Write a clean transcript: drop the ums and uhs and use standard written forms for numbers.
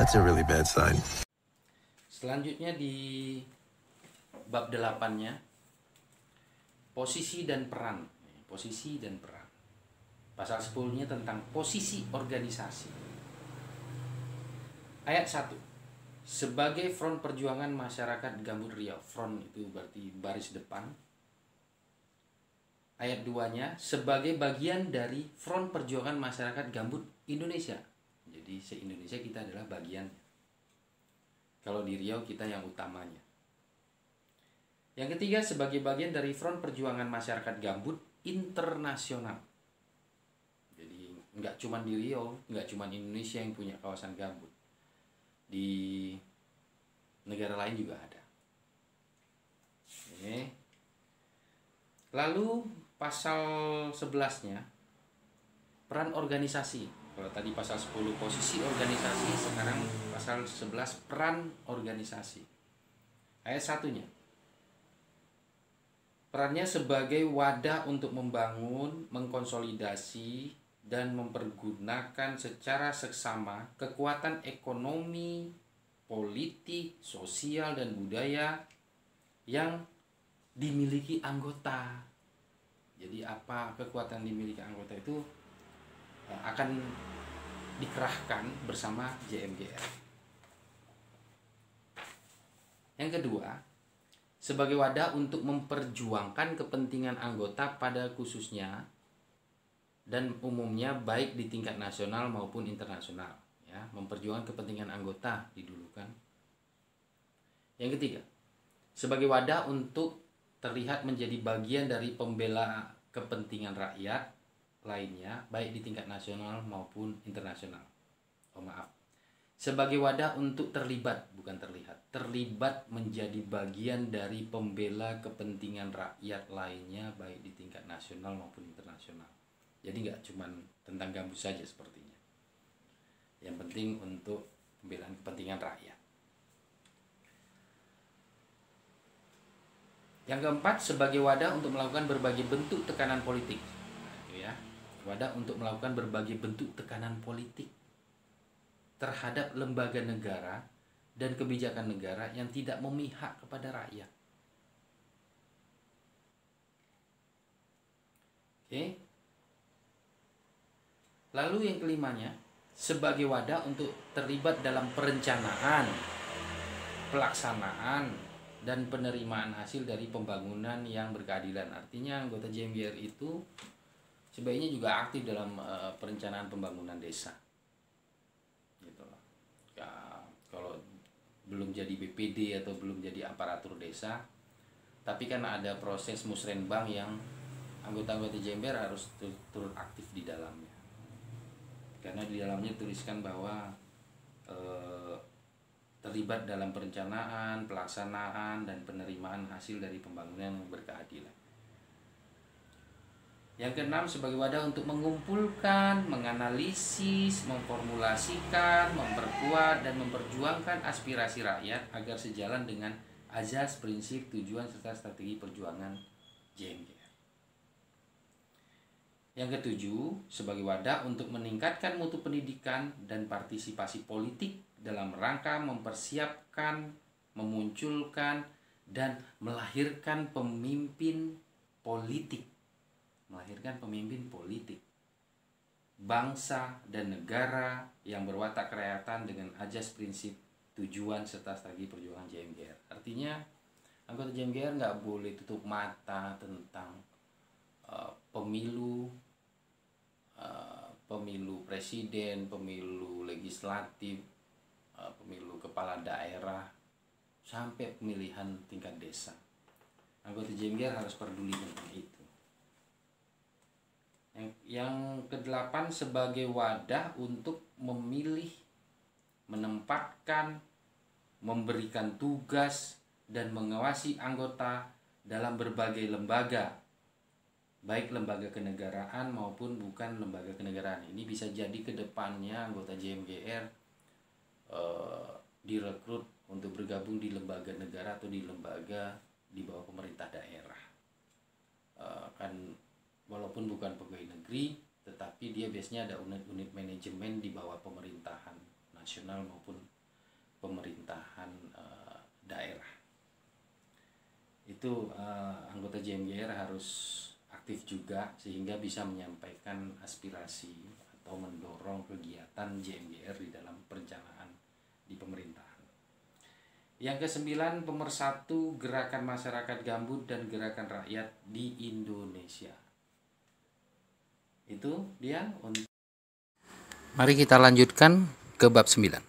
That's a really bad sign. Selanjutnya di bab 8-nya, posisi dan peran. Posisi dan peran. Pasal 10-nya tentang posisi organisasi. Ayat 1. Sebagai Front Perjuangan Masyarakat Gambut Riau. Front itu berarti baris depan. Ayat 2-nya, sebagai bagian dari Front Perjuangan Masyarakat Gambut Indonesia. Jadi se-Indonesia kita adalah bagian. Kalau di Riau kita yang utamanya. Yang ketiga, sebagai bagian dari Front Perjuangan Masyarakat Gambut Internasional. Jadi nggak cuma di Riau, nggak cuma Indonesia yang punya kawasan gambut. Di negara lain juga ada. Oke. Lalu pasal 11-nya, peran organisasi. Kalau tadi pasal 10 posisi organisasi, sekarang pasal 11 peran organisasi. Ayat 1-nya. Perannya sebagai wadah untuk membangun, mengkonsolidasi, dan mempergunakan secara seksama kekuatan ekonomi, politik, sosial, dan budaya yang dimiliki anggota. Jadi apa kekuatan dimiliki anggota itu akan dikerahkan bersama JMGR. Yang kedua, sebagai wadah untuk memperjuangkan kepentingan anggota pada khususnya dan umumnya baik di tingkat nasional maupun internasional, ya, memperjuangkan kepentingan anggota didulukan. Yang ketiga, sebagai wadah untuk terlihat menjadi bagian dari pembela kepentingan rakyat lainnya baik di tingkat nasional maupun internasional. Sebagai wadah untuk terlibat, bukan terlihat, terlibat menjadi bagian dari pembela kepentingan rakyat lainnya baik di tingkat nasional maupun internasional. Jadi nggak cuma tentang gambut saja sepertinya. Yang penting untuk pembelaan kepentingan rakyat. Yang keempat, sebagai wadah untuk melakukan berbagai bentuk tekanan politik. Nah, itu ya, wadah untuk melakukan berbagai bentuk tekanan politik terhadap lembaga negara dan kebijakan negara yang tidak memihak kepada rakyat. Oke. Lalu yang kelimanya, sebagai wadah untuk terlibat dalam perencanaan, pelaksanaan, dan penerimaan hasil dari pembangunan yang berkeadilan. Artinya anggota JMGR itu sebaiknya juga aktif dalam perencanaan pembangunan desa. Gitu loh. Ya, kalau belum jadi BPD atau belum jadi aparatur desa, tapi kan ada proses musrenbang yang anggota-anggota JMGR harus turut aktif di dalamnya. Karena di dalamnya tuliskan bahwa terlibat dalam perencanaan, pelaksanaan, dan penerimaan hasil dari pembangunan yang berkeadilan. Yang keenam, sebagai wadah untuk mengumpulkan, menganalisis, memformulasikan, memperkuat, dan memperjuangkan aspirasi rakyat agar sejalan dengan azas, prinsip, tujuan, serta strategi perjuangan JMGR. Yang ketujuh, sebagai wadah untuk meningkatkan mutu pendidikan dan partisipasi politik dalam rangka mempersiapkan, memunculkan, dan melahirkan pemimpin politik. Melahirkan pemimpin politik bangsa dan negara yang berwatak kerakyatan dengan ajas, prinsip, tujuan, serta strategi perjuangan JMGR. Artinya anggota JMGR nggak boleh tutup mata tentang pemilu presiden, pemilu legislatif, pemilu kepala daerah, sampai pemilihan tingkat desa. Anggota JMGR harus peduli tentang itu. Yang kedelapan, sebagai wadah untuk memilih, menempatkan, memberikan tugas, dan mengawasi anggota dalam berbagai lembaga, baik lembaga kenegaraan maupun bukan lembaga kenegaraan. Ini bisa jadi kedepannya anggota JMGR direkrut untuk bergabung di lembaga negara atau di lembaga di bawah pemerintah daerah. Kan walaupun bukan pegawai negeri, tetapi dia biasanya ada unit-unit manajemen di bawah pemerintahan nasional maupun pemerintahan daerah. Itu anggota JMGR harus aktif juga sehingga bisa menyampaikan aspirasi atau mendorong kegiatan JMGR di dalam perencanaan di pemerintahan. Yang ke-9, pemersatu gerakan masyarakat gambut dan gerakan rakyat di Indonesia. Itu dia. Mari kita lanjutkan ke bab 9.